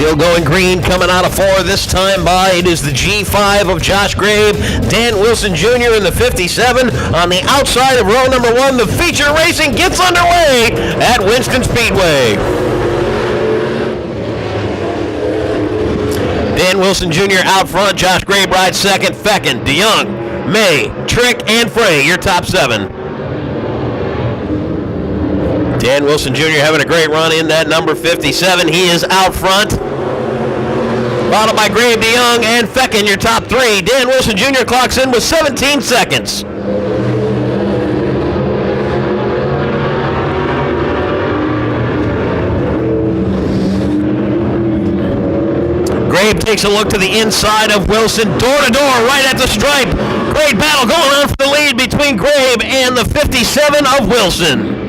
Still going green, coming out of 4 this time by. It is the G5 of Josh Grabe, Dan Wilson Jr. in the 57. On the outside of row number 1, the feature racing gets underway at Winston Speedway. Dan Wilson Jr. out front. Josh Grabe rides second. Feckin, DeYoung, May, Trick, and Frey, your top 7. Dan Wilson Jr. having a great run in that number 57. He is out front. Followed by Grabe, DeYoung, and Feckin, your top 3. Dan Wilson Jr. clocks in with 17 seconds. Grabe takes a look to the inside of Wilson, door to door, right at the stripe. Great battle going on for the lead between Grabe and the 57 of Wilson.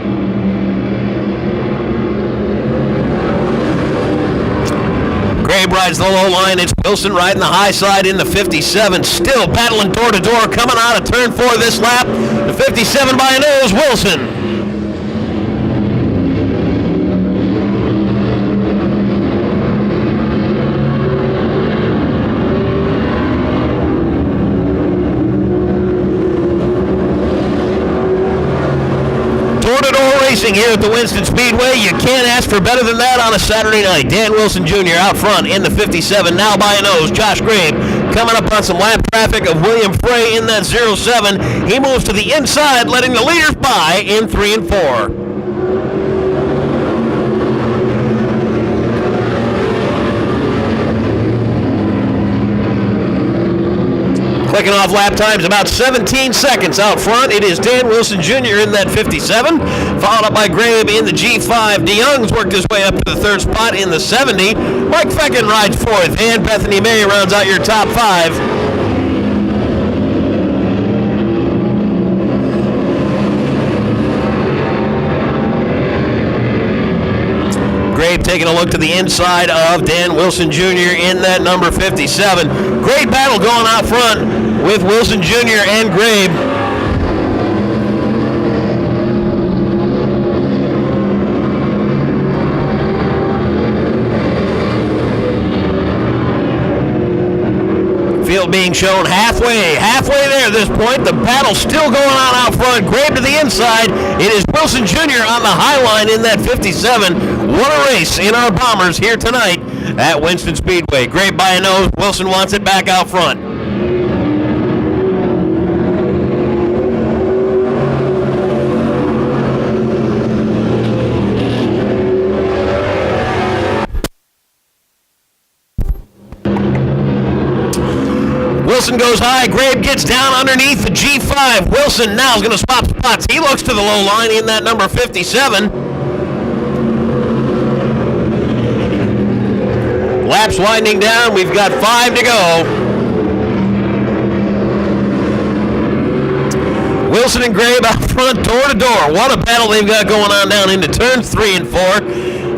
Grabe rides the low line. It's Wilson riding the high side in the 57. Still battling door to door, coming out of turn 4 this lap. The 57 by a nose, Wilson. Here at the Winston Speedway. You can't ask for better than that on a Saturday night. Dan Wilson Jr. out front in the 57, now by a nose. Josh Grabe coming up on some lap traffic of William Frey in that 07. He moves to the inside, letting the leaders by in 3 and 4. Clicking off lap times, about 17 seconds out front. It is Dan Wilson Jr. in that 57, followed up by Grabe in the G5. DeYoung's worked his way up to the 3rd spot in the 70. Mike Feckin rides 4th, and Bethany May rounds out your top 5. Grabe taking a look to the inside of Dan Wilson Jr. in that number 57. Great battle going out front with Wilson Jr. and Grabe. Field being shown halfway there at this point. The battle's still going on out front. Grabe to the inside. It is Wilson Jr. on the high line in that 57. What a race in our Bombers here tonight at Winston Speedway. Grabe by a nose. Wilson wants it back out front. Wilson goes high. Grabe gets down underneath the G5. Wilson now is going to swap spots. He looks to the low line in that number 57. Laps winding down. We've got 5 to go. Wilson and Grabe out front, door to door. What a battle they've got going on down into turns 3 and 4.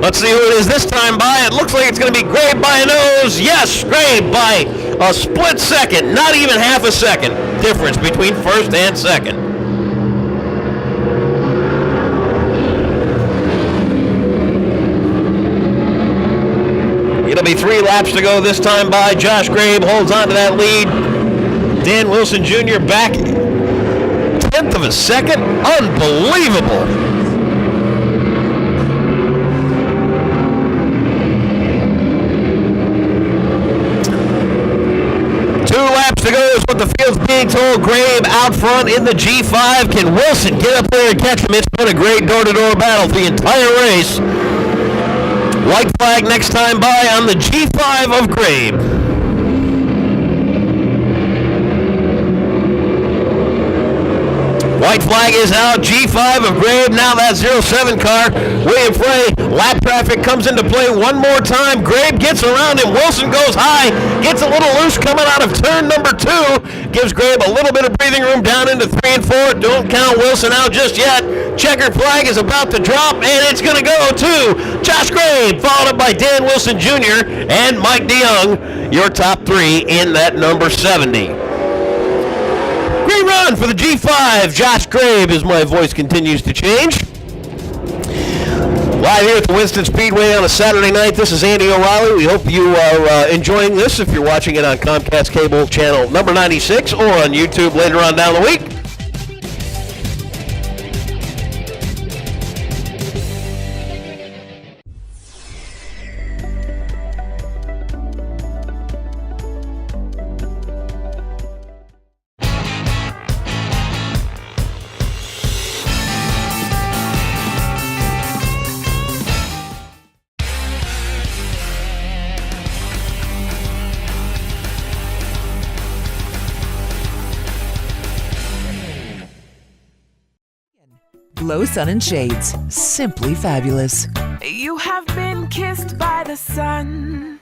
Let's see who it is this time by. It looks like it's going to be Grabe by a nose. Yes, Grabe by a split second. Not even half a second difference between first and second. It'll be 3 laps to go this time by. Josh Grabe holds on to that lead. Dan Wilson Jr. back 1/10 of a second. Unbelievable. 2 laps to go is what the field's being told. Grabe out front in the G5. Can Wilson get up there and catch him? It's been a great door-to-door battle the entire race. White flag next time by on the G5 of Grabe. White flag is out. G5 of Grabe. Now that 07 car. William Frey. Lap traffic comes into play one more time. Grabe gets around him. Wilson goes high. Gets a little loose coming out of turn number 2. Gives Grabe a little bit of breathing room down into 3 and 4. Don't count Wilson out just yet. Checkered flag is about to drop, and it's going to go to Josh Grabe, followed up by Dan Wilson Jr. and Mike DeYoung, your top 3 in that number 70. Great run for the G5. Josh Grabe, as my voice continues to change. Live here at the Winston Speedway on a Saturday night. This is Andy O'Reilly. We hope you are enjoying this if you're watching it on Comcast Cable Channel number 96 or on YouTube later on down the week. Glow Sun and Shades, simply fabulous. You have been kissed by the sun.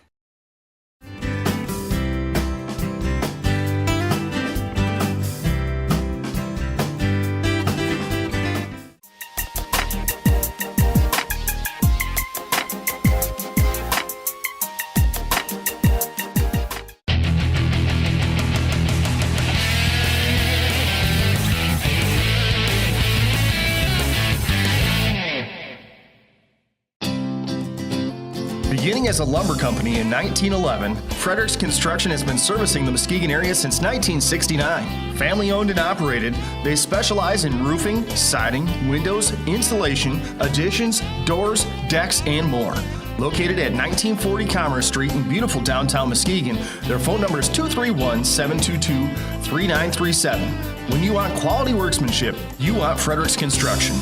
Beginning as a lumber company in 1911, Frederick's Construction has been servicing the Muskegon area since 1969. Family owned and operated, they specialize in roofing, siding, windows, insulation, additions, doors, decks, and more. Located at 1940 Commerce Street in beautiful downtown Muskegon, their phone number is 231-722-3937. When you want quality workmanship, you want Frederick's Construction.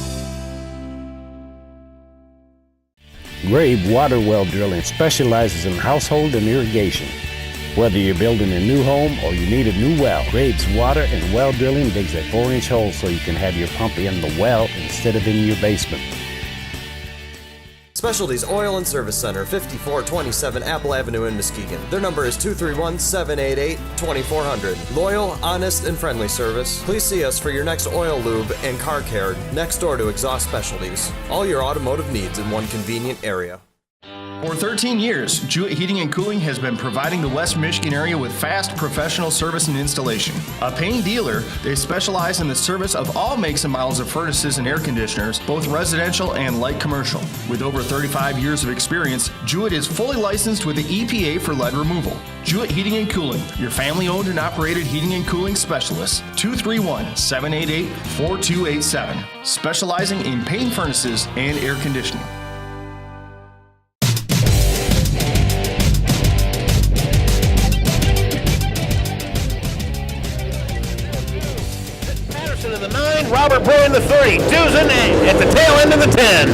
Grabe Water Well Drilling specializes in household and irrigation. Whether you're building a new home or you need a new well, Grabe's Water and Well Drilling digs a 4-inch hole so you can have your pump in the well instead of in your basement. Specialties Oil and Service Center, 5427 Apple Avenue in Muskegon. Their number is 231-788-2400. Loyal, honest, and friendly service. Please see us for your next oil lube and car care next door to Exhaust Specialties. All your automotive needs in one convenient area. For 13 years, Jewett Heating and Cooling has been providing the West Michigan area with fast, professional service and installation. A paying dealer, they specialize in the service of all makes and models of furnaces and air conditioners, both residential and light commercial. With over 35 years of experience, Jewett is fully licensed with the EPA for lead removal. Jewett Heating and Cooling, your family-owned and operated heating and cooling specialist. 231-788-4287. Specializing in paint furnaces and air conditioning. To the 9, Robert Bray in the 30, Dusan at the tail end of the 10.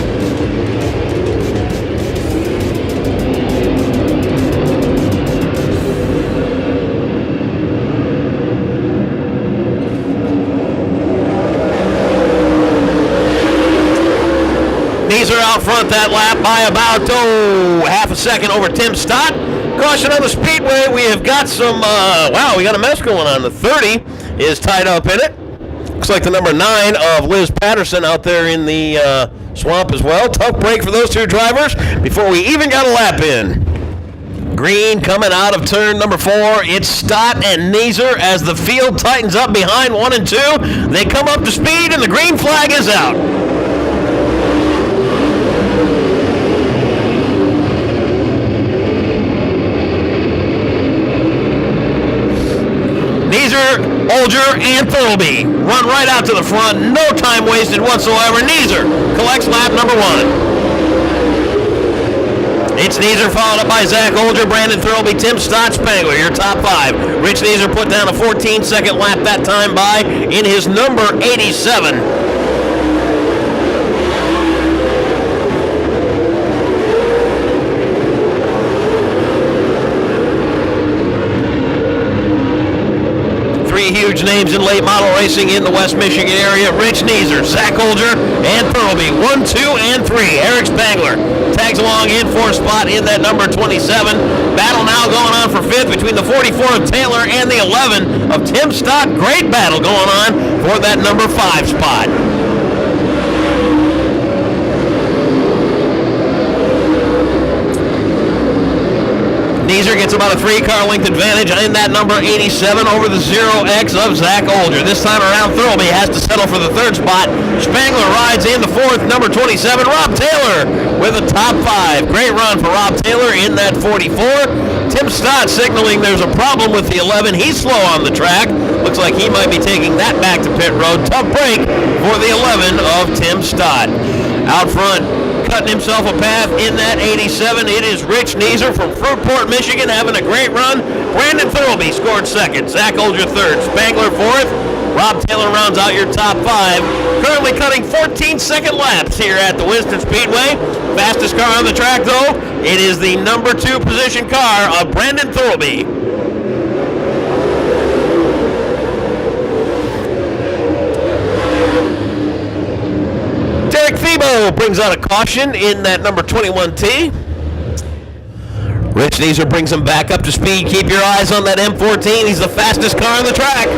These are out front that lap by about, half a second over Tim Stott. Caution on the speedway, we have got some, we got a mess going on. The 30 is tied up in it. Looks like the number 9 of Liz Patterson out there in the swamp as well. Tough break for those two drivers before we even got a lap in. Green coming out of turn number 4. It's Stott and Neeser as the field tightens up behind 1 and 2. They come up to speed and the green flag is out. Neeser, Olger, and Thurlby run right out to the front. No time wasted whatsoever. Neeser collects lap number 1. It's Neeser followed up by Zach Olger, Brandon Thurlby, Tim Stott, Spangler, your top 5. Rich Neeser put down a 14-second lap that time by in his number 87. Huge names in late model racing in the West Michigan area. Rich Neeser, Zach Olger, and Thurlby. 1, 2, and 3. Eric Spangler tags along in 4th spot in that number 27. Battle now going on for 5th between the 44 of Taylor and the 11 of Tim Stott. Great battle going on for that number 5 spot. Neeser Neeser gets about a 3-car length advantage in that number 87 over the 0X of Zach Olger. This time around, Thurlby has to settle for the 3rd spot. Spangler rides in the 4th, number 27, Rob Taylor with a top 5. Great run for Rob Taylor in that 44. Tim Stott signaling there's a problem with the 11. He's slow on the track. Looks like he might be taking that back to pit road. Tough break for the 11 of Tim Stott. Out front, cutting himself a path in that 87. It is Rich Neeser from Fruitport, Michigan, having a great run. Brandon Thurlby scored 2nd. Zach Olger 3rd. Spangler 4th. Rob Taylor rounds out your top 5. Currently cutting 14-second laps here at the Winston Speedway. Fastest car on the track, though, it is the number 2 position car of Brandon Thurlby. Derek Thiebaud brings out a caution in that number 21T. Rich Neeser brings him back up to speed. Keep your eyes on that M14. He's the fastest car on the track.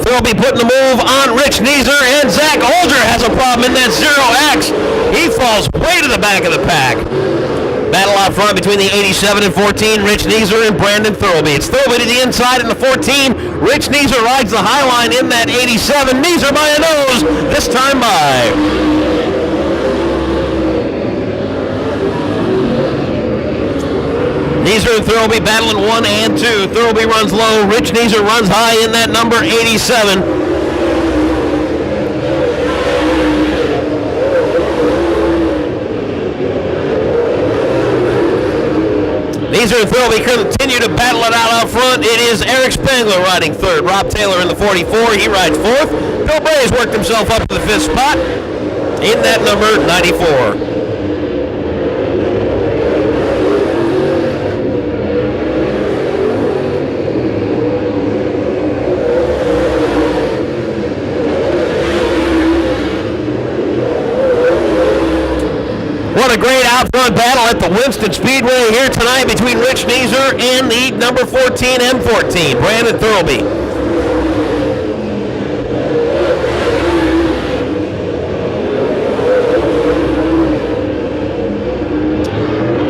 Thurlby putting the move on Rich Neeser, and Zach Olger has a problem in that 0X. He falls way to the back of the pack. Battle out front between the 87 and 14, Rich Neeser and Brandon Thurlby. It's Thurlby to the inside in the 14. Rich Neeser rides the high line in that 87. Neeser by a nose, this time by. Neeser and Thurlby battling 1 and 2. Thurlby runs low. Rich Neeser runs high in that number 87. Neeser and Thurlby continue to battle it out front. It is Eric Spangler riding 3rd. Rob Taylor in the 44. He rides 4th. Bill Bray has worked himself up to the 5th spot in that number 94. What a great out front battle at the Winston Speedway here tonight between Rich Neeser and the number 14 M14, Brandon Thurlby.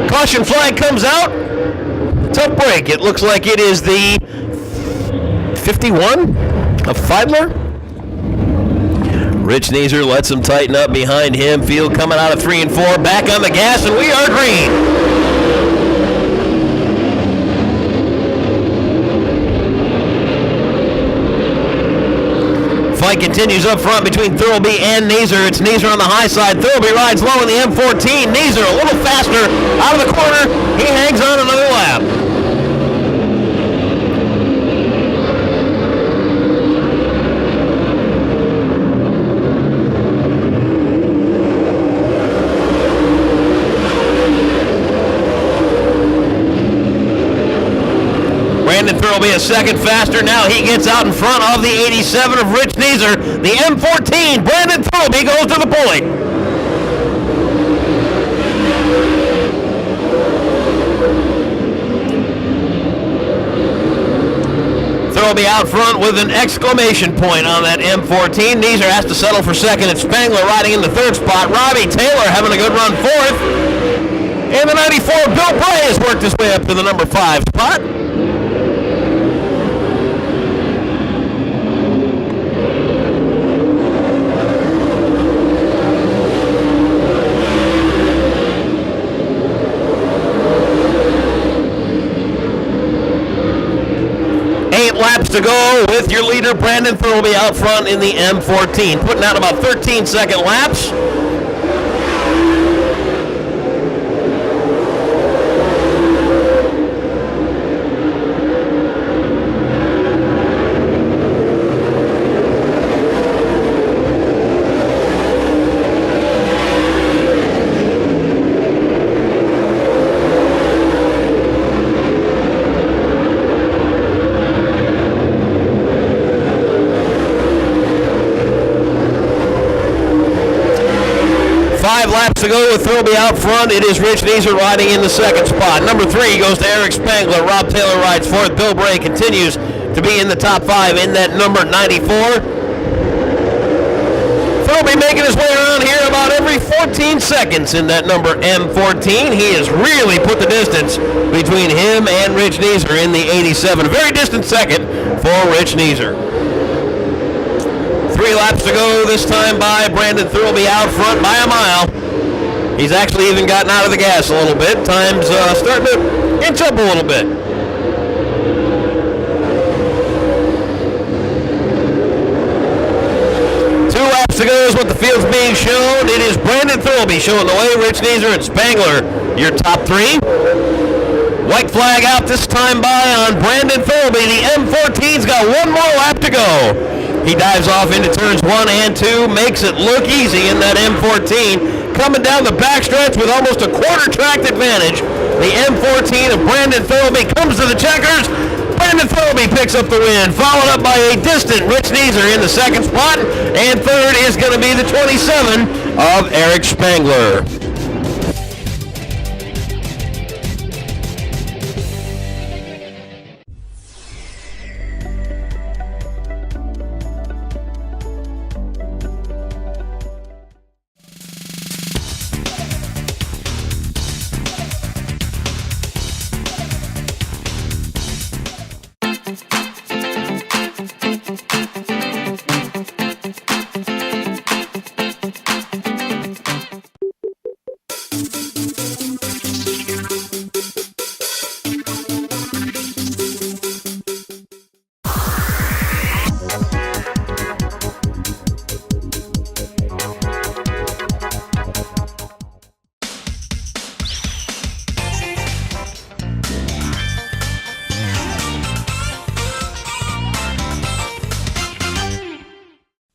Caution flag comes out. Tough break. It looks like it is the 51 of Feidler. Rich Neeser lets him tighten up behind him. Field coming out of 3 and 4. Back on the gas, and we are green. Fight continues up front between Thurlby and Neeser. It's Neeser on the high side. Thurlby rides low in the M14. Neeser a little faster out of the corner. He hangs on another lap. Brandon Thurlby a second faster. Now he gets out in front of the 87 of Rich Neeser. The M14, Brandon Thurlby goes to the point. Thurlby out front with an exclamation point on that M14. Neeser has to settle for 2nd. It's Spangler riding in the 3rd spot. Robbie Taylor having a good run 4th. And the 94, Bill Bray has worked his way up to the number 5 spot. Laps to go with your leader Brandon Thurlby out front in the M14, putting out about 13-second laps. Laps to go with Thurlby out front. It is Rich Neeser riding in the 2nd spot. Number 3 goes to Eric Spangler. Rob Taylor rides 4th. Bill Bray continues to be in the top 5 in that number 94. Thurlby making his way around here about every 14 seconds in that number M14. He has really put the distance between him and Rich Neeser in the 87. A very distant second for Rich Neeser. 3 laps to go this time by Brandon Thurlby out front by a mile. He's actually even gotten out of the gas a little bit. Time's starting to inch up a little bit. 2 laps to go is what the field's being shown. It is Brandon Thurlby showing the way. Rich Neeser and Spangler, your top 3. White flag out this time by on Brandon Thurlby. The M14's got 1 more lap to go. He dives off into turns 1 and 2, makes it look easy in that M14. Coming down the backstretch with almost a quarter track advantage. The M14 of Brandon Thurlby comes to the checkers. Brandon Thurlby picks up the win, followed up by a distant Rich Neeser in the second spot. And third is going to be the 27 of Eric Spangler.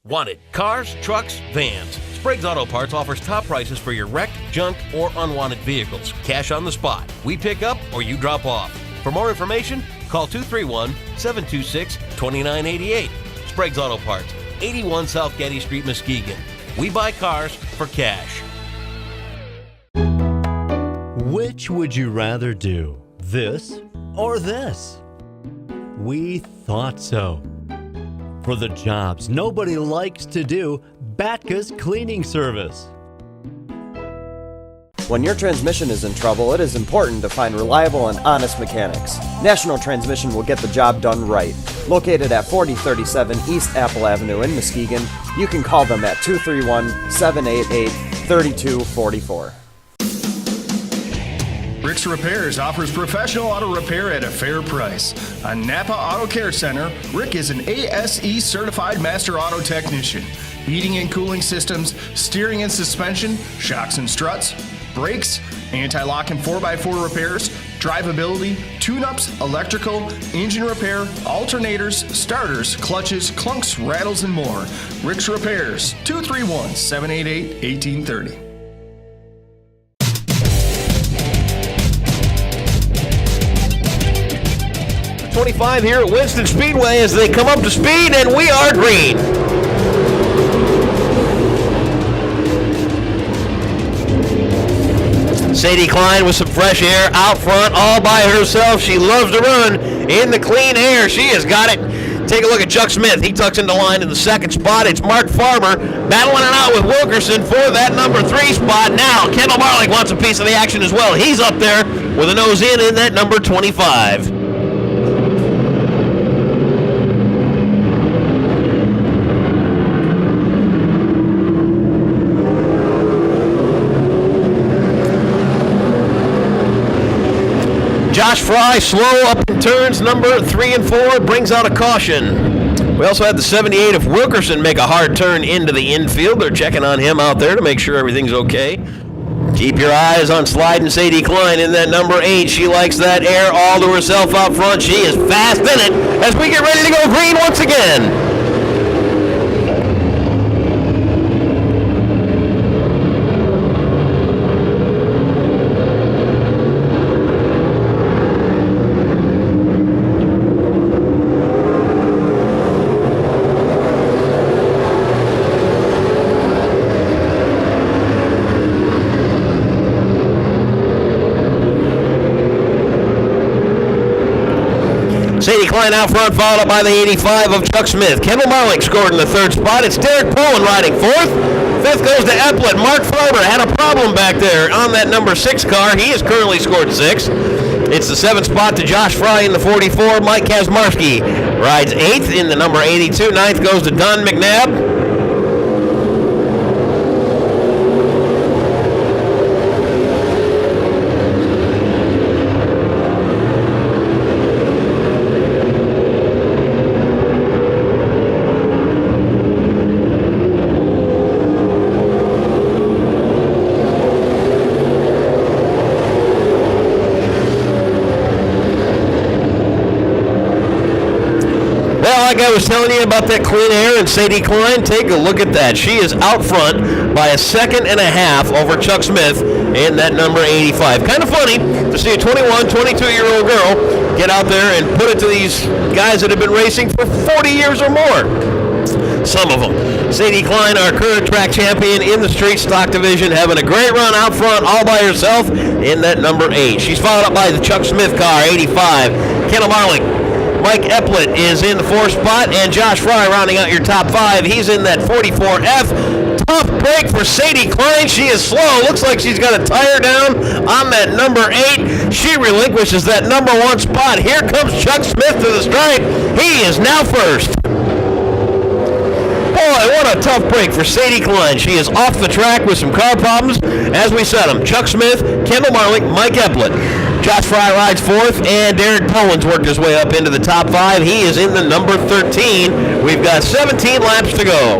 Wanted cars, trucks, vans. Sprague's Auto Parts offers top prices for your wrecked, junk, or unwanted vehicles. Cash on the spot. We pick up or you drop off. For more information, call 231-726-2988. Sprague's Auto Parts, 81 South Getty Street, Muskegon. We buy cars for cash. Which would you rather do, this or this? We thought so. For the jobs nobody likes to do, Batka's cleaning service. When your transmission is in trouble, it is important to find reliable and honest mechanics. National Transmission will get the job done right. Located at 4037 East Apple Avenue in Muskegon, you can call them at 231-788-3244. Rick's Repairs offers professional auto repair at a fair price. A Napa Auto Care Center, Rick is an ASE certified master auto technician. Heating and cooling systems, steering and suspension, shocks and struts, brakes, anti-lock and 4x4 repairs, drivability, tune-ups, electrical, engine repair, alternators, starters, clutches, clunks, rattles, and more. Rick's Repairs, 231-788-1830. 25 here at Winston Speedway as they come up to speed, and we are green. Sadie Klein with some fresh air out front all by herself. She loves to run in the clean air. She has got it. Take a look at Chuck Smith. He tucks into line in the second spot. It's Mark Farmer battling it out with Wilkerson for that number 3 spot. Now, Kendall Marlick wants a piece of the action as well. He's up there with a nose in that number 25. Josh Fry slow up in turns number 3 and 4, brings out a caution. We also had the 78 of Wilkerson make a hard turn into the infield. They're checking on him out there to make sure everything's okay. Keep your eyes on sliding Sadie Klein in that number 8. She likes that air all to herself out front. She is fast in it as we get ready to go green once again. Sadie Klein out front, followed up by the 85 of Chuck Smith. Kendall Marlick scored in the third spot. It's Derek Poland riding fourth. Fifth goes to Epplett. Mark Farber had a problem back there on that number 6 car. He has currently scored 6. It's the 7th spot to Josh Fry in the 44. Mike Kazmarski rides 8th in the number 82. 9th goes to Don McNabb. Like I was telling you about that clean air and Sadie Klein, take a look at that. She is out front by a second and a half over Chuck Smith in that number 85. Kind of funny to see a 21, 22-year-old girl get out there and put it to these guys that have been racing for 40 years or more. Some of them. Sadie Klein, our current track champion in the street stock division, having a great run out front all by herself in that number 8. She's followed up by the Chuck Smith car, 85. Kendall Marlick. Mike Epplett is in the 4th spot, and Josh Fry rounding out your top 5. He's in that 44F. Tough break for Sadie Klein. She is slow. Looks like she's got a tire down on that number 8. She relinquishes that number 1 spot. Here comes Chuck Smith to the stripe. He is now first. Boy, what a tough break for Sadie Klein. She is off the track with some car problems. As we said them, Chuck Smith, Kendall Marlick, Mike Epplett. Josh Fry rides 4th, and Derek Poland's worked his way up into the top 5. He is in the number 13. We've got 17 laps to go.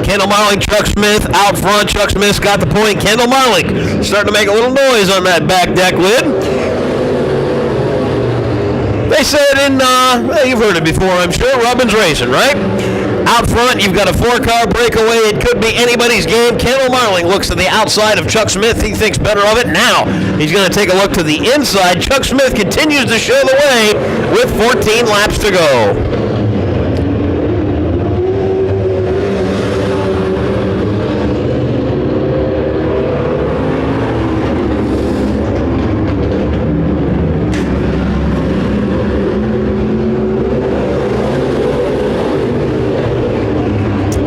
Kendall Marlick, Chuck Smith out front. Chuck Smith's got the point. Kendall Marlick starting to make a little noise on that back deck lid. They said you've heard it before, I'm sure, Robbins Racing, right? Out front, you've got a 4-car breakaway. It could be anybody's game. Kendall Marlick looks to the outside of Chuck Smith. He thinks better of it. Now, he's going to take a look to the inside. Chuck Smith continues to show the way with 14 laps to go.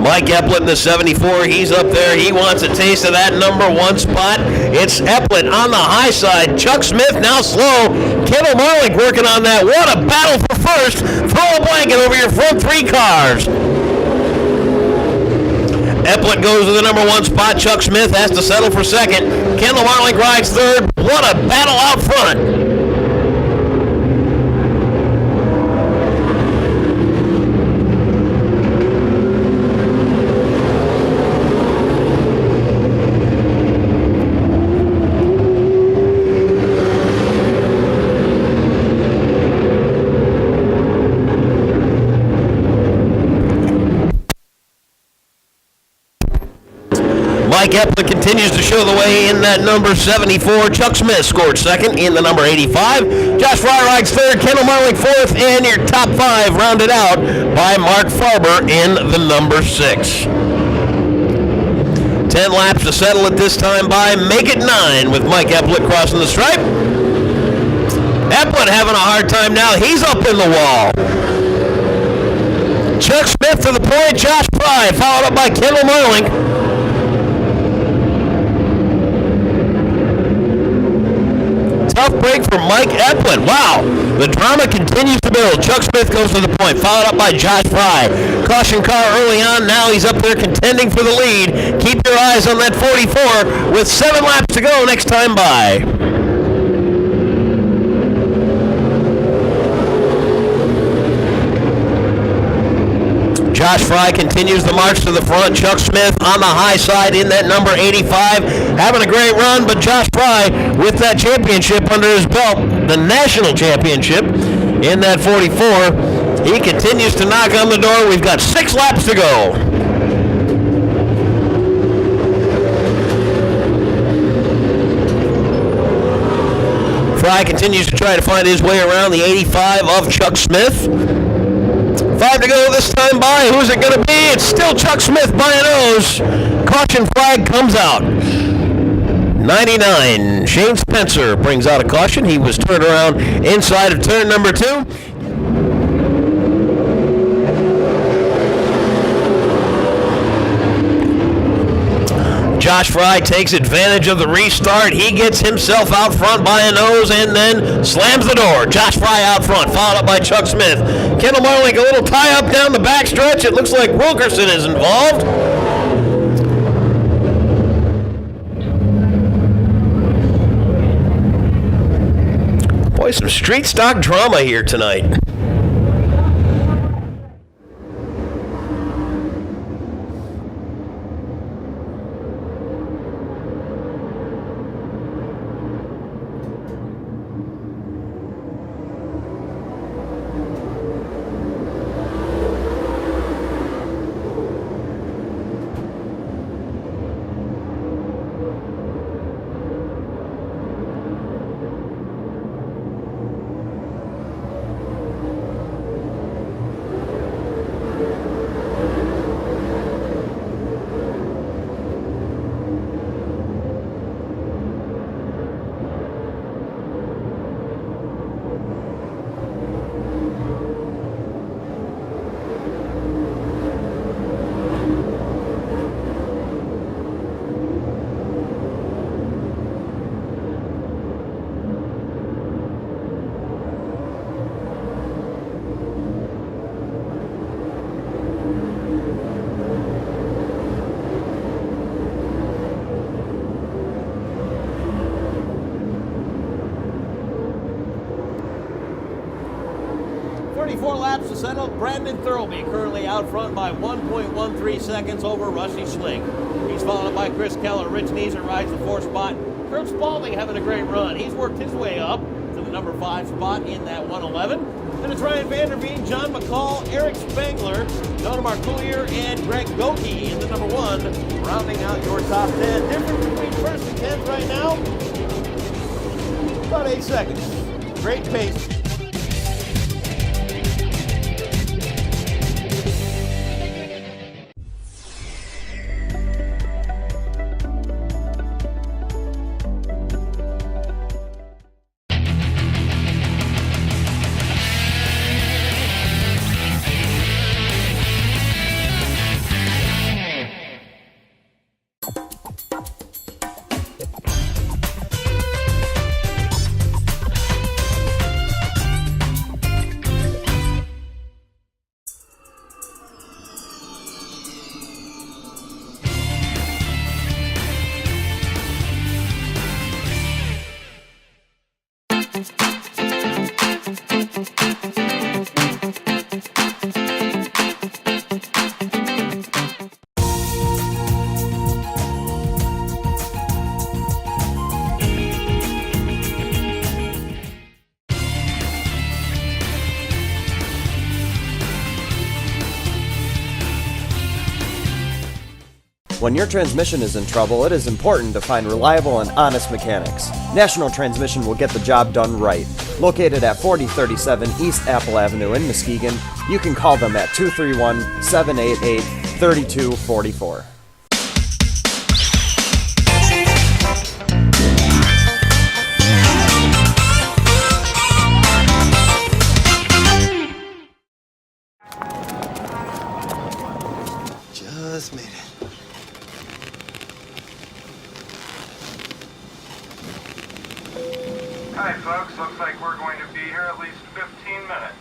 Mike Epplett in the 74, he's up there. He wants a taste of that number 1 spot. It's Epplett on the high side. Chuck Smith now slow. Kendall Marlick working on that. What a battle for first. Throw a blanket over your front 3 cars. Epplett goes to the number 1 spot. Chuck Smith has to settle for second. Kendall Marlick rides 3rd. What a battle out front. Mike Epplett continues to show the way in that number 74. Chuck Smith scored 2nd in the number 85. Josh Fry rides 3rd. Kendall Marlick 4th. And your top 5 rounded out by Mark Farber in the number 6. 10 laps to settle it this time by. Make it 9 with Mike Epplett crossing the stripe. Epplett having a hard time now. He's up in the wall. Chuck Smith to the point. Josh Fry followed up by Kendall Marlick. Tough break for Mike Epplett. Wow. The drama continues to build. Chuck Smith goes to the point, followed up by Josh Fry. Caution car early on. Now he's up there contending for the lead. Keep your eyes on that 44 with 7 laps to go next time by. Josh Fry continues the march to the front. Chuck Smith on the high side in that number 85. Having a great run, but Josh Fry with that championship under his belt, the national championship in that 44. He continues to knock on the door. We've got 6 laps to go. Fry continues to try to find his way around the 85 of Chuck Smith. 5 to go this time by. Who's it going to be? It's still Chuck Smith by a nose. Caution flag comes out. 99, Shane Spencer brings out a caution. He was turned around inside of turn number 2. Josh Fry takes advantage of the restart. He gets himself out front by a nose and then slams the door. Josh Fry out front, followed up by Chuck Smith. Kendall Marlink, a little tie-up down the backstretch. It looks like Wilkerson is involved. Boy, some street stock drama here tonight. Laps to settle. Brandon Thurlby currently out front by 1.13 seconds over Rusty Schlick. He's followed by Chris Keller. Rich Neeser rides the 4th spot. Kurt Spalding having a great run. He's worked his way up to the number 5 spot in that 111. Then it's Ryan Vanderveen, John McCall, Eric Spangler, Donna Marcoulier, and Greg Goki in the number 1, rounding out your top 10. Difference between first and 10th right now, about 8 seconds. Great pace. When your transmission is in trouble, it is important to find reliable and honest mechanics. National Transmission will get the job done right. Located at 4037 East Apple Avenue in Muskegon, you can call them at 231-788-3244. Just made it. Hi folks, looks like we're going to be here at least 15 minutes.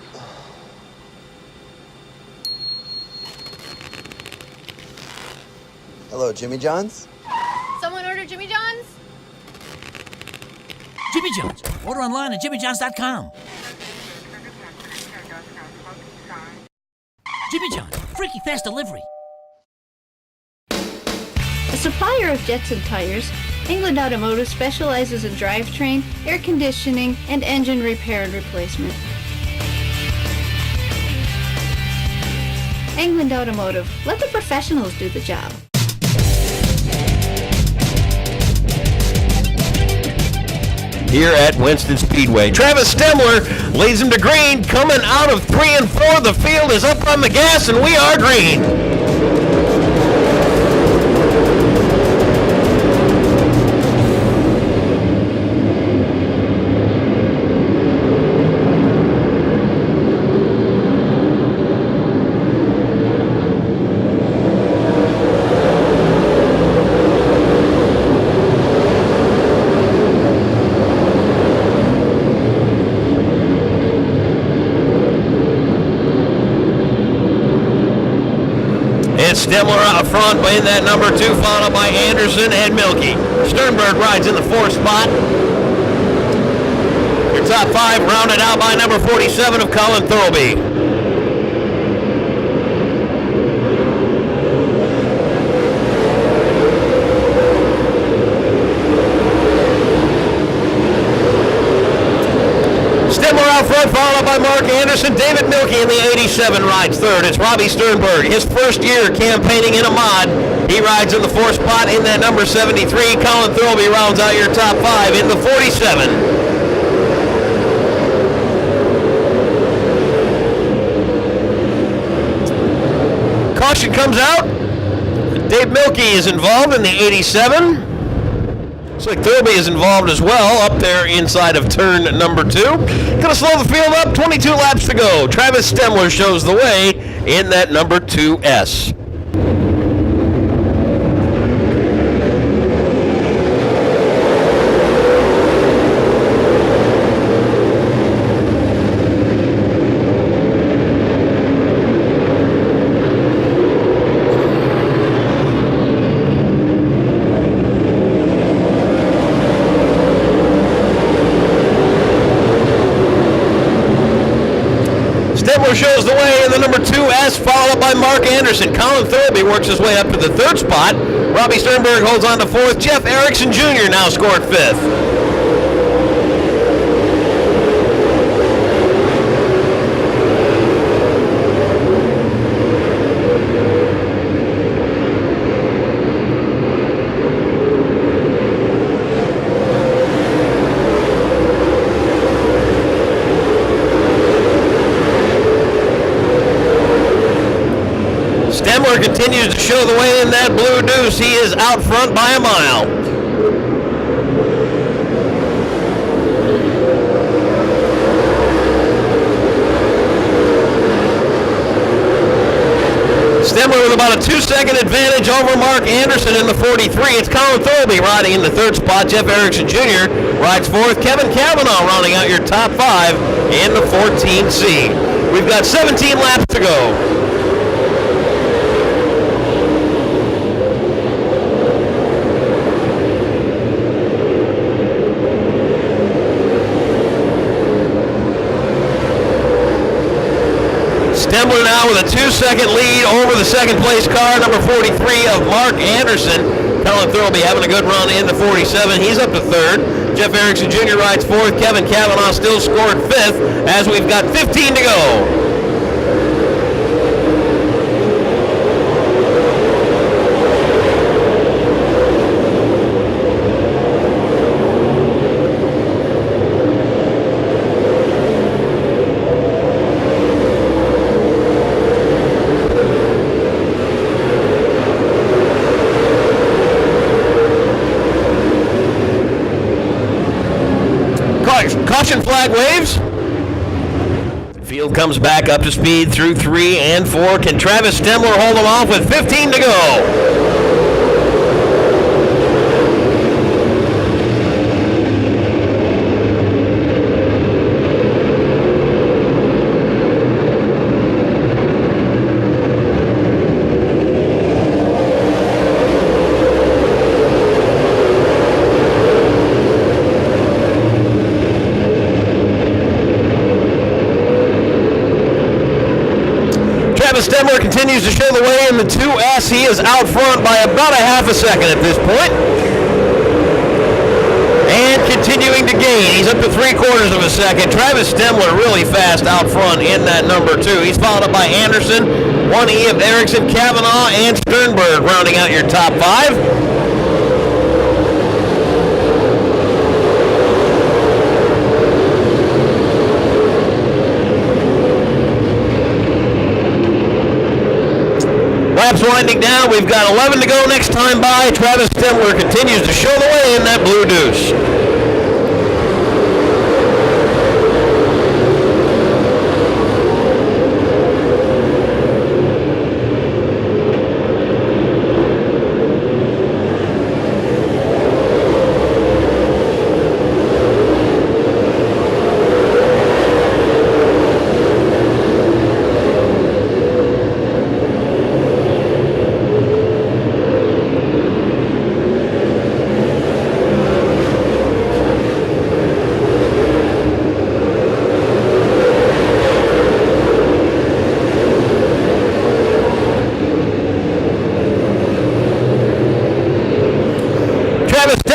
Hello, Jimmy John's? Someone order Jimmy John's? Jimmy John's. Order online at jimmyjohns.com. Jimmy John's. Freaky fast delivery. A supplier of jets and tires, England Automotive specializes in drivetrain, air conditioning, and engine repair and replacement. England Automotive. Let the professionals do the job. here at Winston Speedway. Travis Stemler leads him to green, coming out of 3 and 4. The field is up on the gas, and we are green. Stemler out front in that number 2, followed by Anderson and Milky. Sternberg rides in the 4th spot. Your top 5 rounded out by number 47 of Colin Thurlby. Stemler out front, followed by Mark Anderson. David Milky in the 87 rides 3rd. It's Robbie Sternberg, his first year campaigning in a mod. He rides in the 4th spot in that number 73. Colin Thurlby rounds out your top 5 in the 47. Caution comes out. Dave Milky is involved in the 87. Looks like Thurlby is involved as well up there inside of turn number 2. Gonna slow the field up, 22 laps to go. Travis Stemler shows the way in that number 2S. Stemler shows the way in the number 2S, followed by Mark Anderson. Colin Thurlby works his way up to the 3rd spot. Robbie Sternberg holds on to 4th. Jeff Erickson Jr. now scored 5th. Stemler continues to show the way in that blue deuce. He is out front by a mile. Stemler with about a 2-second advantage over Mark Anderson in the 43. It's Colin Thurlby riding in the 3rd spot. Jeff Erickson Jr. rides 4th. Kevin Cavanaugh rounding out your top 5 in the 14C. We've got 17 laps to go. Stemler now with a 2-second lead over the 2nd place car, number 43 of Mark Anderson. Colin Thurlby having a good run in the 47. He's up to 3rd. Jeff Erickson Jr. rides 4th. Kevin Cavanaugh still scored 5th as we've got 15 to go. Caution flag waves. Field comes back up to speed through 3 and 4. Can Travis Stemler hold them off with 15 to go? Stemler continues to show the way in the 2S. He is out front by about a half a second at this point. And continuing to gain. He's up to 3/4 of a second. Travis Stemler really fast out front in that number 2. He's followed up by Anderson, 1E of Erickson, Cavanaugh, and Sternberg rounding out your top 5. winding down. We've got 11 to go next time by. Travis Stemler continues to show the way in that blue deuce.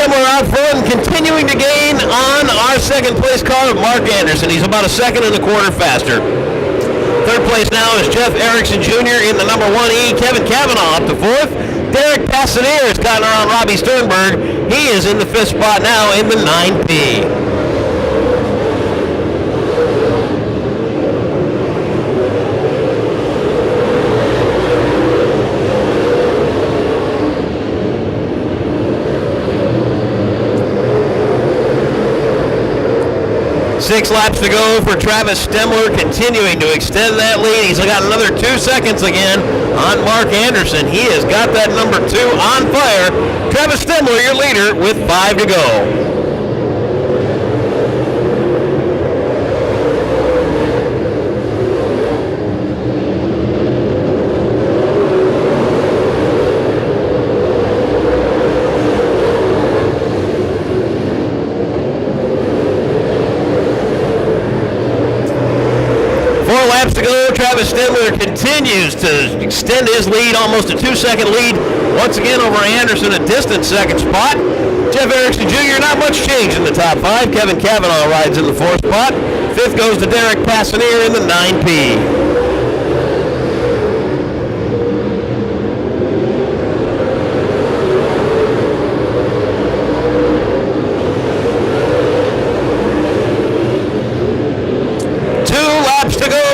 Out front, continuing to gain on our second place car of Mark Anderson. He's about a second and a quarter faster. Third place now is Jeff Erickson Jr. in the number 1E. Kevin Cavanaugh up to fourth. Derek Passanier has gotten around Robbie Sternberg. He is in the fifth spot now in the 9P. Six laps to go for Travis Stemler, continuing to extend that lead. He's got another 2 seconds again on Mark Anderson. He has got that number 2 on fire. Travis Stemler, your leader, with 5 to go. To go, Travis Stemler continues to extend his lead, almost a 2-second lead. Once again over Anderson, a distant second spot. Jeff Erickson Jr., not much change in the top 5. Kevin Cavanaugh rides in the 4th spot. 5th goes to Derek Passanier in the 9P.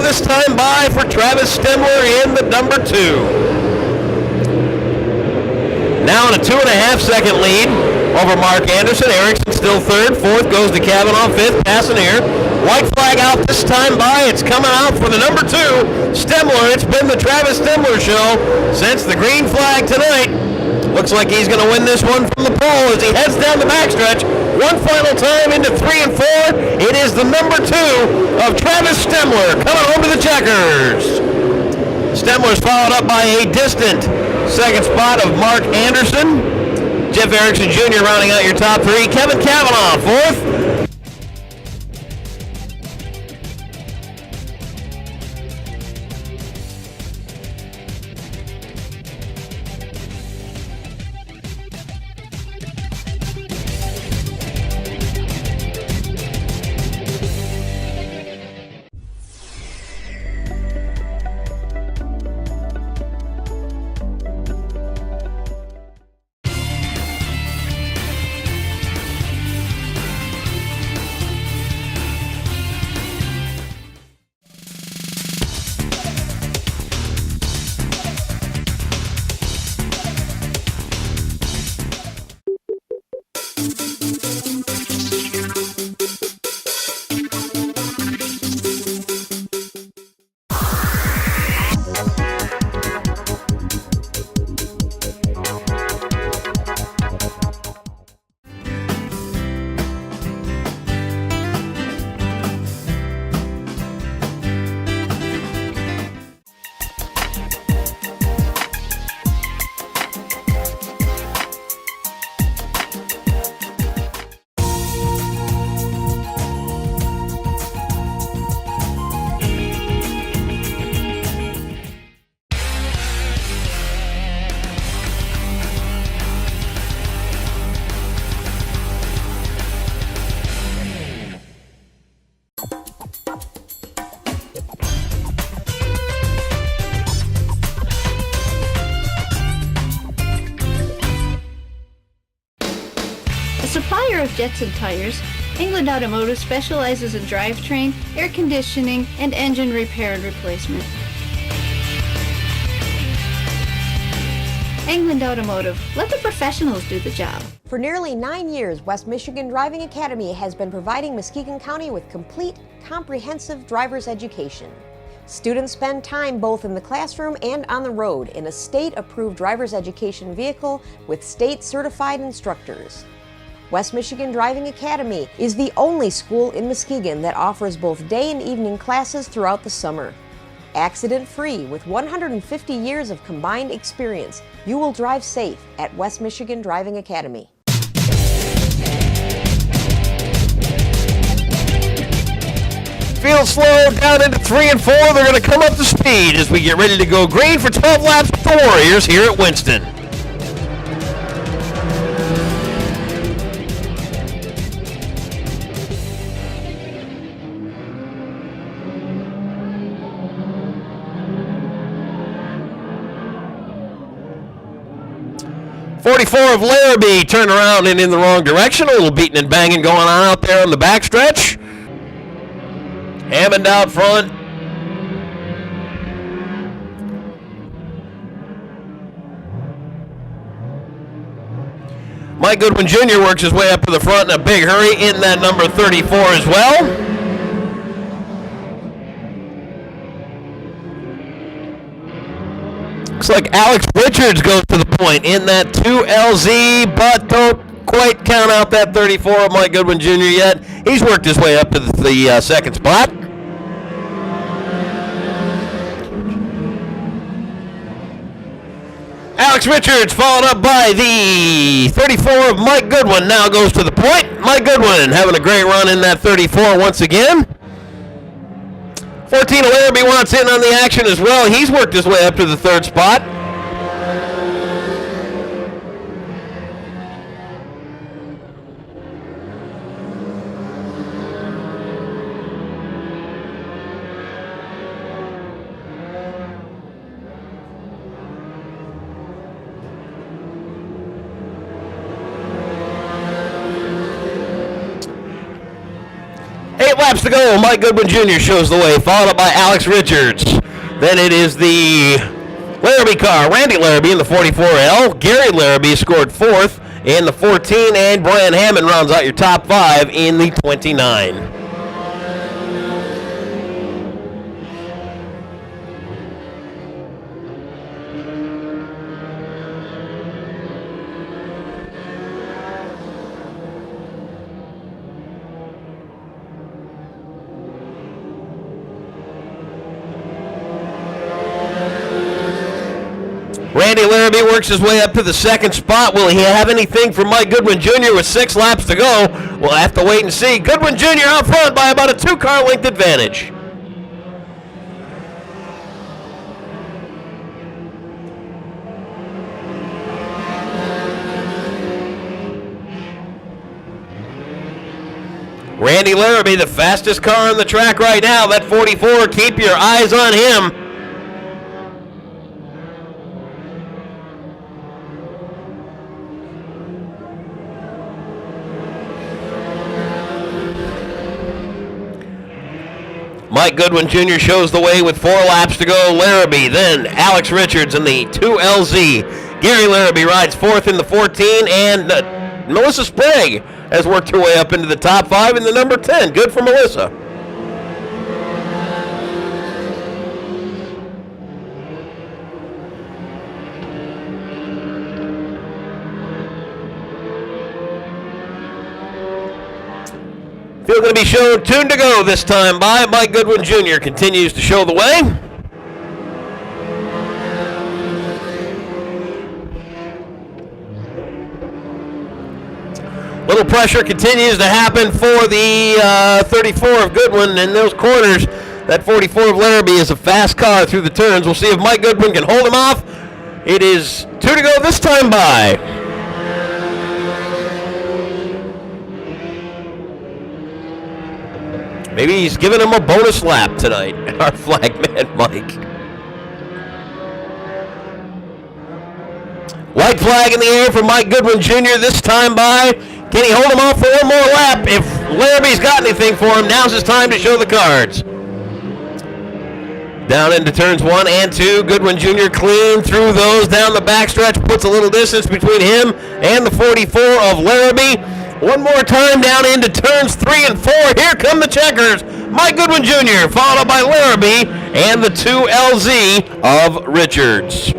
This time by for Travis Stemler in the number 2. Now in a 2.5 second lead over Mark Anderson. Erickson still 3rd. 4th goes to Cavanaugh. 5th, Passanier. White flag out this time by. It's coming out for the number 2, Stemler. It's been the Travis Stemler show since the green flag tonight. Looks like he's going to win this one from the pole as he heads down the backstretch. One final time into 3 and 4. It is the number 2 of Travis Stemler coming home to the checkers. Stemler's followed up by a distant second spot of Mark Anderson. Jeff Erickson Jr. rounding out your top 3. Kevin Cavanaugh 4th. Supplier of Jetson tires, England Automotive specializes in drivetrain, air conditioning, and engine repair and replacement. England Automotive. Let the professionals do the job. For nearly 9 years, West Michigan Driving Academy has been providing Muskegon County with complete, comprehensive driver's education. Students spend time both in the classroom and on the road in a state-approved driver's education vehicle with state-certified instructors. West Michigan Driving Academy is the only school in Muskegon that offers both day and evening classes throughout the summer. Accident-free with 150 years of combined experience, you will drive safe at West Michigan Driving Academy. Field slow down into 3 and 4. They're going to come up to speed as we get ready to go green for 12 laps with the Warriors here at Winston. .44 of Larrabee turned around and in the wrong direction. A little beating and banging going on out there on the backstretch. Hammond out front. Mike Goodwin Jr. works his way up to the front in a big hurry in that number 34 as well. Looks like Alex Richards goes to the point in that 2LZ, but don't quite count out that 34 of Mike Goodwin Jr. yet. He's worked his way up to the second spot. Alex Richards followed up by the 34 of Mike Goodwin now goes to the point. Mike Goodwin having a great run in that 34 once again. 14 of Larrabee wants in on the action as well. He's worked his way up to the third spot. Laps to go. Mike Goodwin Jr. shows the way, followed up by Alex Richards. Then it is the Larrabee car. Randy Larrabee in the 44L. Gary Larrabee scored fourth in the 14, and Brian Hammond rounds out your top five in the 29. Randy Larrabee works his way up to the second spot. Will he have anything for Mike Goodwin Jr. with 6 laps to go? We'll have to wait and see. Goodwin Jr. out front by about a 2-car length advantage. Randy Larrabee, the fastest car on the track right now. That 44, keep your eyes on him. Mike Goodwin Jr. shows the way with 4 laps to go. Larrabee, then Alex Richards in the 2LZ. Gary Larrabee rides fourth in the 14, and Melissa Sprague has worked her way up into the top 5 in the number 10. Good for Melissa. Field going to be shown tuned to go this time by Mike Goodwin Jr. Continues to show the way. Little pressure continues to happen for the 34 of Goodwin in those corners. That 44 of Larrabee is a fast car through the turns. We'll see if Mike Goodwin can hold him off. It is 2 to go this time by. Maybe he's giving him a bonus lap tonight, our flagman Mike. White flag in the air for Mike Goodwin Jr. this time by. Can he hold him off for one more lap? If Larrabee's got anything for him, now's his time to show the cards. Down into turns 1 and 2. Goodwin Jr. clean through those down the backstretch. Puts a little distance between him and the 44 of Larrabee. One more time down into turns 3 and 4. Here come the checkers. Mike Goodwin Jr. followed up by Larrabee and the 2LZ of Richards.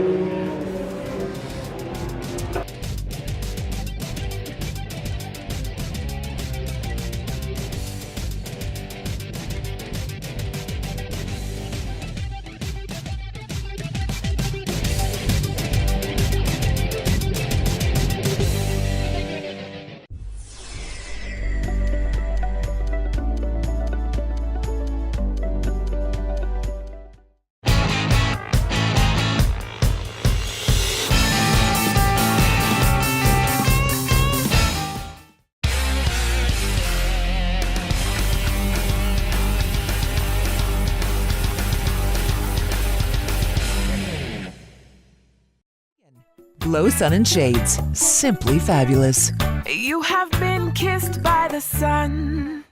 Low sun and shades. Simply fabulous. You have been kissed by the sun.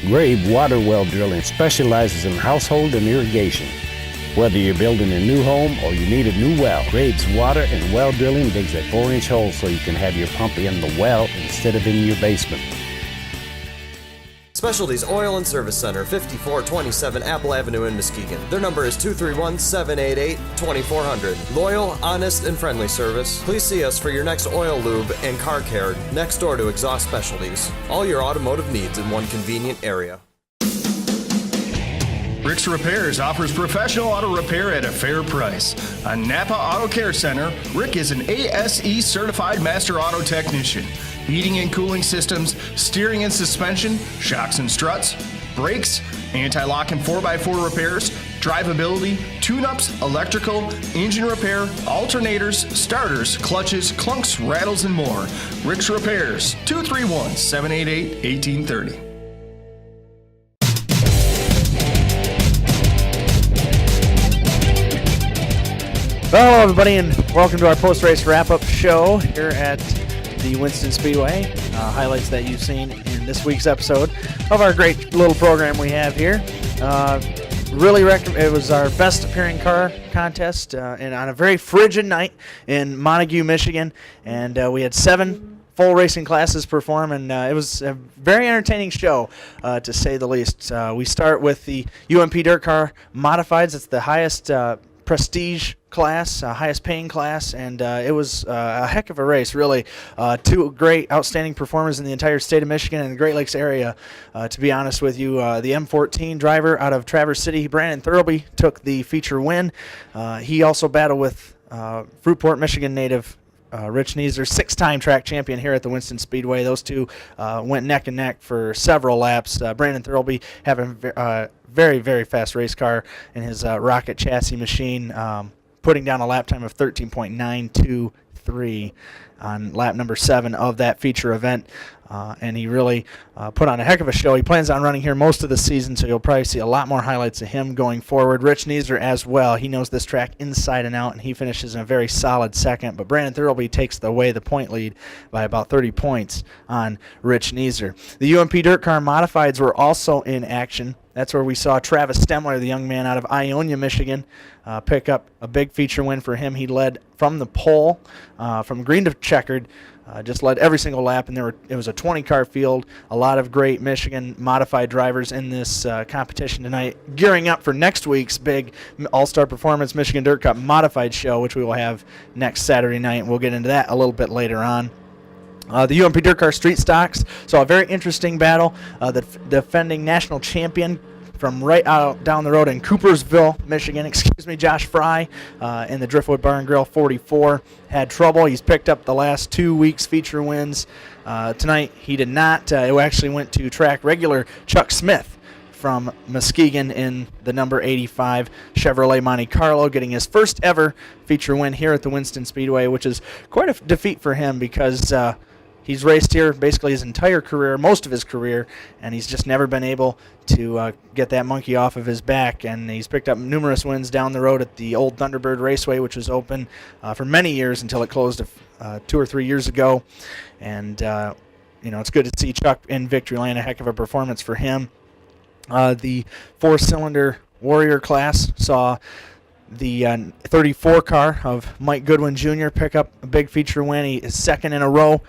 Grabe Water Well Drilling specializes in household and irrigation. Whether you're building a new home or you need a new well, Grabe's Water and Well Drilling digs a 4-inch hole so you can have your pump in the well instead of in your basement. Specialties Oil and Service Center, 5427 Apple Avenue in Muskegon. Their number is 231-788-2400. Loyal, honest, and friendly service. Please see us for your next oil lube and car care next door to Exhaust Specialties. All your automotive needs in one convenient area. Rick's Repairs offers professional auto repair at a fair price. On Napa Auto Care Center, Rick is an ASE certified master auto technician. Heating and cooling systems, steering and suspension, shocks and struts, brakes, anti-lock and 4x4 repairs, drivability, tune-ups, electrical, engine repair, alternators, starters, clutches, clunks, rattles, and more. Rick's Repairs, 231-788-1830. Well, hello everybody, and welcome to our post-race wrap-up show here at the Winston Speedway. Highlights that you've seen in this week's episode of our great little program we have here. It was our best appearing car contest, and on a very frigid night in Montague, Michigan, and we had 7 full racing classes perform, and it was a very entertaining show, to say the least. We start with the UMP Dirt Car Modifieds. It's the highest prestige class, highest paying class, and it was a heck of a race, really. 2 great, outstanding performers in the entire state of Michigan and the Great Lakes area, to be honest with you. The M14 driver out of Traverse City, Brandon Thurlby, took the feature win. He also battled with Fruitport, Michigan native Rich Neeser, 6-time track champion here at the Winston Speedway. Those two went neck and neck for several laps. Brandon Thurlby having very, very fast race car in his rocket chassis machine, putting down a lap time of 13.923 on lap number 7 of that feature event. And he really put on a heck of a show. He plans on running here most of the season, so you'll probably see a lot more highlights of him going forward. Rich Neeser as well. He knows this track inside and out, and he finishes in a very solid second. But Brandon Thurlby takes away the point lead by about 30 points on Rich Neeser. The UMP Dirt Car Modifieds were also in action. That's where we saw Travis Stemler, the young man out of Ionia, Michigan, pick up a big feature win for him. He led from the pole, from green to checkered, just led every single lap, and it was a 20-car field. A lot of great Michigan modified drivers in this competition tonight, gearing up for next week's big All-Star Performance Michigan Dirt Cup Modified show, which we will have next Saturday night. We'll get into that a little bit later on. The UMP Dirt Car Street Stocks saw a very interesting battle. The defending national champion from right out down the road in Coopersville, Michigan, Josh Fry, in the Driftwood Bar and Grill 44, had trouble. He's picked up the last 2 weeks' feature wins. Tonight he did not. It actually went to track regular Chuck Smith from Muskegon in the number 85 Chevrolet Monte Carlo, getting his first ever feature win here at the Winston Speedway, which is quite a defeat for him because he's raced here basically his entire career, most of his career, and he's just never been able to get that monkey off of his back. And he's picked up numerous wins down the road at the old Thunderbird Raceway, which was open for many years until it closed 2 or 3 years ago. And it's good to see Chuck in victory lane. A heck of a performance for him. The 4-cylinder Warrior class saw the 34 car of Mike Goodwin Jr. pick up a big feature win. He is second in a row.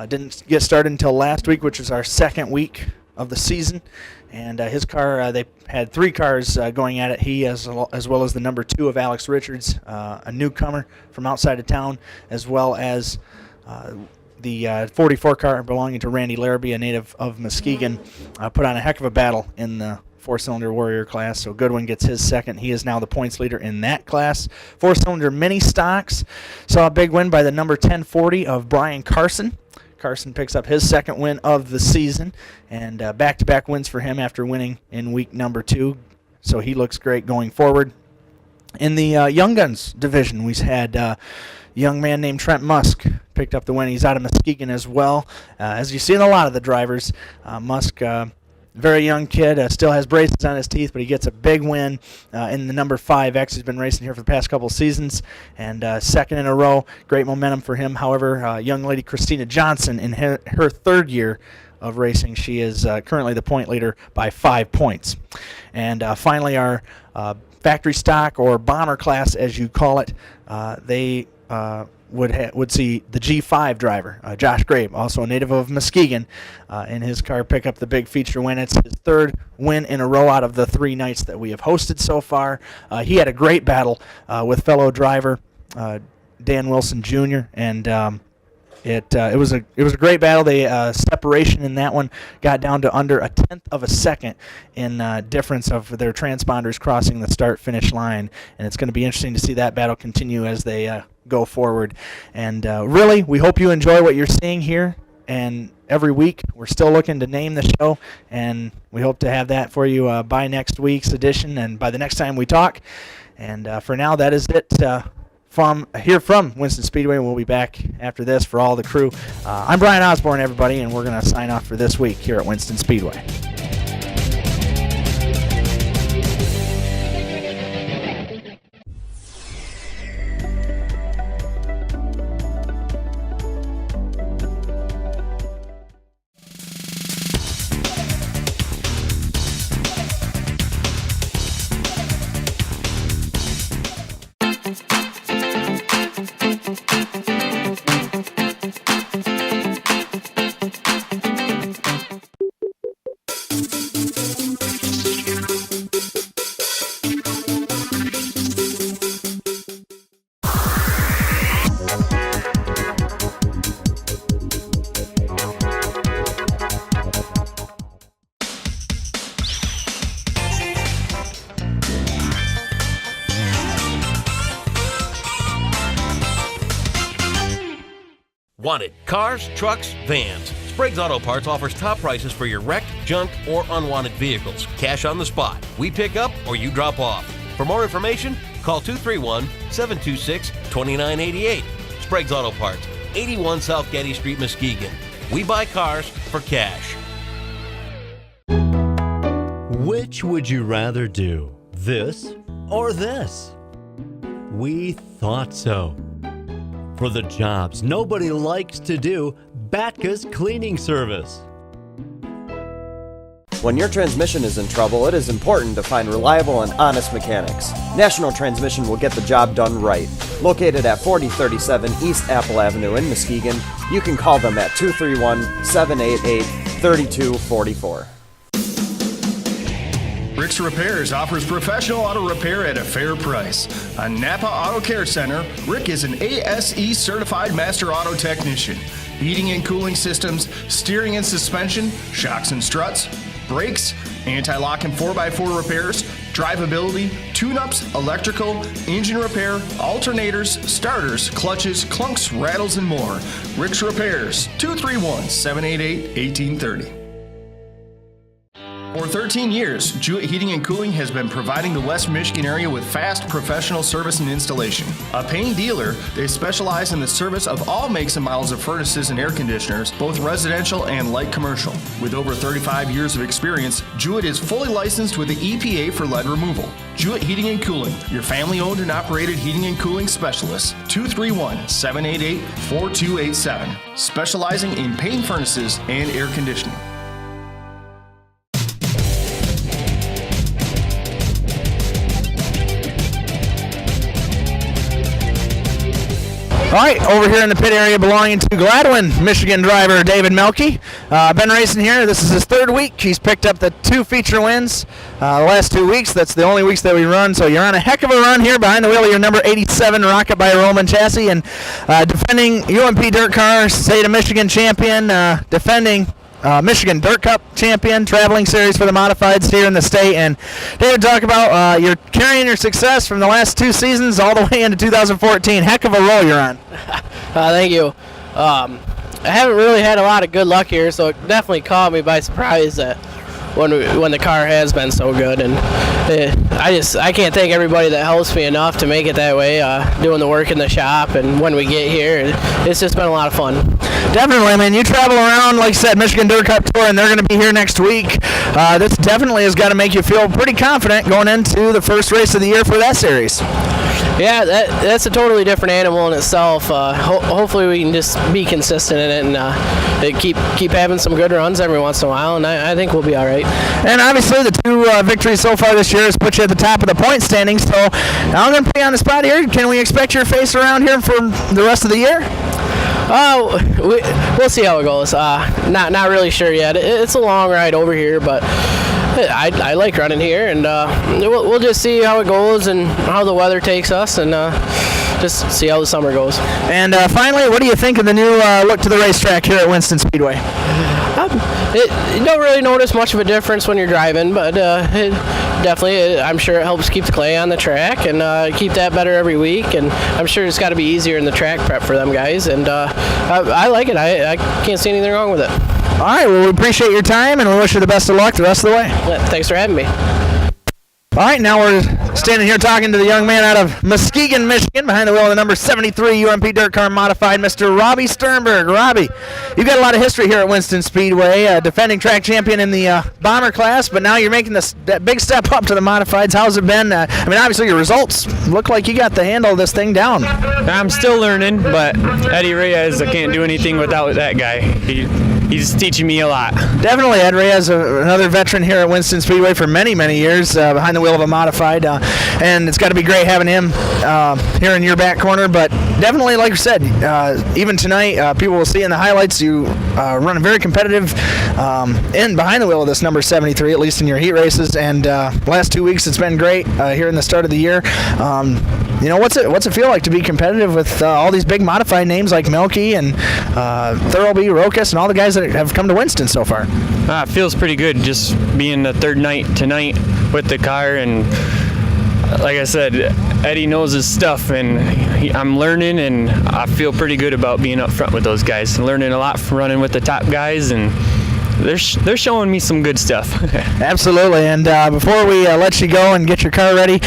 Didn't get started until last week, which was our second week of the season. And his car, they had 3 cars going at it. He, as well as the number 2 of Alex Richards, a newcomer from outside of town, as well as the 44 car belonging to Randy Larrabee, a native of Muskegon, put on a heck of a battle in the 4-cylinder Warrior class. So Goodwin gets his second. He is now the points leader in that class. 4-cylinder mini stocks saw a big win by the number 1040 of Brian Carson. Carson picks up his second win of the season, and back-to-back wins for him after winning in week number 2. So he looks great going forward. In the Young Guns division, we had a young man named Trent Musk picked up the win. He's out of Muskegon as well. As you see in a lot of the drivers, Musk, very young kid, still has braces on his teeth, but he gets a big win in the number 5X. He's been racing here for the past couple seasons, and second in a row. Great momentum for him. However, young lady Christina Johnson, in her 3rd year of racing, she is currently the point leader by 5 points. And finally, our factory stock or bomber class, as you call it, they would see the G5 driver, Josh Grabe, also a native of Muskegon, in his car pick up the big feature win. It's his 3rd win in a row out of the 3 nights that we have hosted so far. He had a great battle with fellow driver Dan Wilson Jr., and it was a great battle. The separation in that one got down to under a 1/10 of a second in difference of their transponders crossing the start-finish line, and it's going to be interesting to see that battle continue as they go forward. And really, we hope you enjoy what you're seeing here. And every week, we're still looking to name the show, and we hope to have that for you by next week's edition and by the next time we talk. And for now, that is it. From Winston Speedway. We'll be back after this for all the crew. I'm Brian Osborne, everybody, and we're going to sign off for this week here at Winston Speedway. Wanted cars, trucks, vans. Sprague's Auto Parts offers top prices for your wrecked, junk, or unwanted vehicles. Cash on the spot. We pick up or you drop off. For more information, call 231-726-2988. Sprague's Auto Parts, 81 South Getty Street, Muskegon. We buy cars for cash. Which would you rather do, this or this? We thought so. For the jobs nobody likes to do, Batka's Cleaning Service. When your transmission is in trouble, it is important to find reliable and honest mechanics. National Transmission will get the job done right. Located at 4037 East Apple Avenue in Muskegon, you can call them at 231-788-3244. Rick's Repairs offers professional auto repair at a fair price. A Napa Auto Care Center, Rick is an ASE certified master auto technician. Heating and cooling systems, steering and suspension, shocks and struts, brakes, anti-lock and 4x4 repairs, drivability, tune-ups, electrical, engine repair, alternators, starters, clutches, clunks, rattles, and more. Rick's Repairs, 231-788-1830. For 13 years, Jewett Heating and Cooling has been providing the West Michigan area with fast professional service and installation. A paint dealer, they specialize in the service of all makes and models of furnaces and air conditioners, both residential and light commercial. With over 35 years of experience, Jewett is fully licensed with the EPA for lead removal. Jewett Heating and Cooling, your family-owned and operated heating and cooling specialist. 231-788-4287. Specializing in paint furnaces and air conditioning. All right, over here in the pit area belonging to Gladwin, Michigan driver David Melke. Been racing here. This is his third week. He's picked up the 2 feature wins the last 2 weeks. That's the only weeks that we run. So you're on a heck of a run here behind the wheel of your number 87 Rocket by Roman chassis. And defending UMP Dirt Car State of Michigan champion, defending Michigan Dirt Cup champion, traveling series for the modifieds here in the state. And David, talk about you're carrying your success from the last 2 seasons all the way into 2014. Heck of a roll you're on. Thank you. I haven't really had a lot of good luck here, so it definitely caught me by surprise that when the car has been so good. And I can't thank everybody that helps me enough to make it that way, doing the work in the shop, and when we get here, it's just been a lot of fun. Definitely. I mean, you travel around, like I said, Michigan Dirt Cup Tour, and they're going to be here next week. This definitely has got to make you feel pretty confident going into the first race of the year for that series. Yeah, that's a totally different animal in itself. Hopefully we can just be consistent in it and keep having some good runs every once in a while, and I think we'll be all right. And obviously the 2 victories so far this year has put you at the top of the point standings, so I'm going to put you on the spot here. Can we expect your face around here for the rest of the year? We'll see how it goes. Not really sure yet. It's a long ride over here, but I like running here, and we'll just see how it goes and how the weather takes us, and just see how the summer goes. And finally, what do you think of the new look to the racetrack here at Winston Speedway? You don't really notice much of a difference when you're driving, but definitely, I'm sure it helps keep the clay on the track and keep that better every week. And I'm sure it's got to be easier in the track prep for them guys. And I like it. I can't see anything wrong with it. All right. Well, we appreciate your time, and we wish you the best of luck the rest of the way. Yeah, thanks for having me. All right, now we're standing here talking to the young man out of Muskegon, Michigan, behind the wheel of the number 73 UMP Dirt Car Modified, Mr. Robbie Sternberg. Robbie, you've got a lot of history here at Winston Speedway, defending track champion in the bomber class, but now you're making that big step up to the modifieds. How's it been? I mean, obviously your results look like you got the handle of this thing down. I'm still learning, but Eddie Reyes, I can't do anything without that guy. He's teaching me a lot. Definitely. Ed Reyes, another veteran here at Winston Speedway for many, many years, behind the wheel of a modified, and it's got to be great having him here in your back corner. But definitely, like you said, even tonight, people will see in the highlights you run a very competitive in behind the wheel of this number 73, at least in your heat races. And last 2 weeks, it's been great here in the start of the year. You know, what's it feel like to be competitive with all these big modified names like Melke and Thurlby, Rokas, and all the guys that have come to Winston so far? It feels pretty good just being the third night tonight with the car, and like I said, Eddie knows his stuff, and I'm learning, and I feel pretty good about being up front with those guys. Learning a lot from running with the top guys, and they're showing me some good stuff. Absolutely. And before we let you go and get your car ready,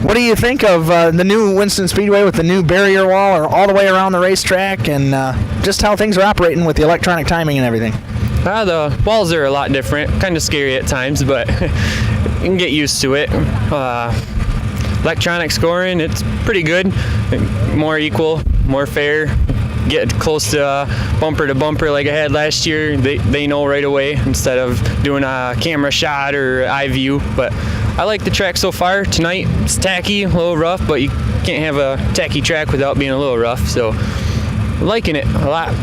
what do you think of the new Winston Speedway with the new barrier wall all the way around the racetrack, and just how things are operating with the electronic timing and everything? The walls are a lot different, kind of scary at times, but you can get used to it. Electronic scoring, it's pretty good, more equal, more fair. Get close to bumper like I had last year. They know right away instead of doing a camera shot or eye view. But I like the track so far. Tonight it's tacky, a little rough, but you can't have a tacky track without being a little rough. So I'm liking it a lot.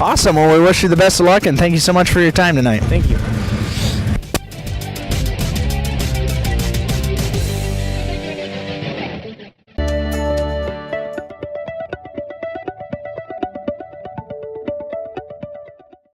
Awesome. Well, we wish you the best of luck, and thank you so much for your time tonight. Thank you.